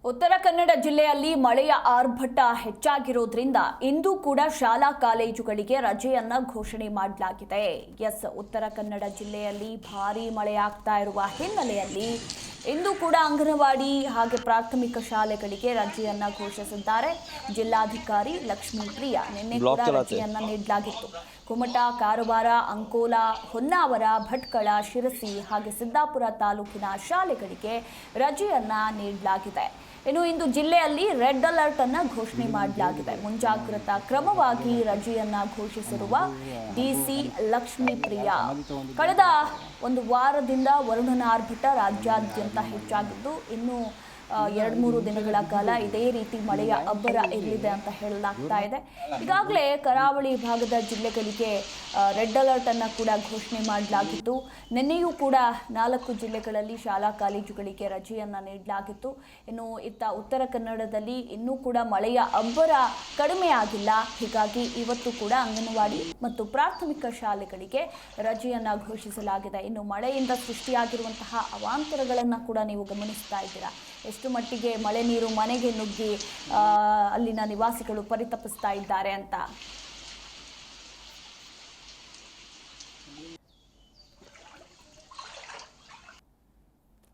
ಉತ್ತರ ಕನ್ನಡ ಜಿಲ್ಲೆಯಲ್ಲಿ ಮಳೆಯ ಆರ್ಭಟ ಹೆಚ್ಚಾಗಿರೋದ್ರಿಂದ ಇಂದು ಕೂಡ ಶಾಲಾ ಕಾಲೇಜುಗಳಿಗೆ ರಜೆಯನ್ನ ಘೋಷಣೆ ಮಾಡಲಾಗಿದೆ. ಉತ್ತರ ಕನ್ನಡ ಜಿಲ್ಲೆಯಲ್ಲಿ ಭಾರೀ ಮಳೆಯಾಗ್ತಾ ಇರುವ ಹಿನ್ನೆಲೆಯಲ್ಲಿ ಇಂದು ಕೂಡ ಅಂಗನವಾಡಿ ಹಾಗೆ ಪ್ರಾಥಮಿಕ ಶಾಲೆಗಳಿಗೆ ರಜೆಯನ್ನ ಘೋಷಿಸಿದ್ದಾರೆ. ಜಿಲ್ಲಾಧಿಕಾರಿ ಲಕ್ಷ್ಮೀಪ್ರಿಯಾ ನಿನ್ನೆ ಕೂಡ ರಜೆಯನ್ನ ನೀಡಲಾಗಿತ್ತು. ಕುಮಟಾ, ಕಾರವಾರ, ಅಂಕೋಲಾ, ಹೊನ್ನಾವರ, ಭಟ್ಕಳ, ಶಿರಸಿ ಹಾಗೆ ಸಿದ್ದಾಪುರ ತಾಲೂಕಿನ ಶಾಲೆಗಳಿಗೆ ರಜೆಯನ್ನ ನೀಡಲಾಗಿದೆ. ಇನ್ನು ಇಂದು ಜಿಲ್ಲೆಯಲ್ಲಿ ರೆಡ್ ಅಲರ್ಟ್ ಅನ್ನ ಘೋಷಣೆ ಮಾಡಲಾಗಿದೆ. ಮುಂಜಾಗ್ರತಾ ಕ್ರಮವಾಗಿ ರಜೆಯನ್ನ ಘೋಷಿಸಿರುವ ಡಿಸಿ ಲಕ್ಷ್ಮೀಪ್ರಿಯಾ ಕಳೆದ ಒಂದು ವಾರದಿಂದ ವರುಣನ ಆರ್ಭಟ ರಾಜ್ಯಾದ್ಯಂತ ಹೆಚ್ಚಾಗಿದ್ದು ಇನ್ನು 2-3 ದಿನಗಳ ಕಾಲ ಇದೇ ರೀತಿ ಮಳೆಯ ಅಬ್ಬರ ಇರಲಿದೆ ಅಂತ ಹೇಳಲಾಗ್ತಾ ಇದೆ. ಈಗಾಗಲೇ ಕರಾವಳಿ ಭಾಗದ ಜಿಲ್ಲೆಗಳಿಗೆ ರೆಡ್ ಅಲರ್ಟ್ ಅನ್ನು ಕೂಡ ಘೋಷಣೆ ಮಾಡಲಾಗಿತ್ತು. ನಿನ್ನೆಯೂ ಕೂಡ 4 ಜಿಲ್ಲೆಗಳಲ್ಲಿ ಶಾಲಾ ಕಾಲೇಜುಗಳಿಗೆ ರಜೆಯನ್ನು ನೀಡಲಾಗಿತ್ತು. ಇನ್ನು ಉತ್ತರ ಕನ್ನಡದಲ್ಲಿ ಇನ್ನೂ ಕೂಡ ಮಳೆಯ ಅಬ್ಬರ ಕಡಿಮೆ ಆಗಿಲ್ಲ. ಹೀಗಾಗಿ ಇವತ್ತು ಕೂಡ ಅಂಗನವಾಡಿ ಮತ್ತು ಪ್ರಾಥಮಿಕ ಶಾಲೆಗಳಿಗೆ ರಜೆಯನ್ನು ಘೋಷಿಸಲಾಗಿದೆ. ಇನ್ನು ಮಳೆಯಿಂದ ಸೃಷ್ಟಿಯಾಗಿರುವಂತಹ ಅವಾಂತರಗಳನ್ನು ಕೂಡ ನೀವು ಗಮನಿಸ್ತಾ ಇದ್ದೀರಾ. ಎಷ್ಟು ಮಟ್ಟಿಗೆ ಮಳೆ ನೀರು ಮನೆಗೆ ನುಗ್ಗಿ ಅಲ್ಲಿನ ನಿವಾಸಿಗಳು ಪರಿತಪಿಸ್ತಾ ಇದ್ದಾರೆ ಅಂತ.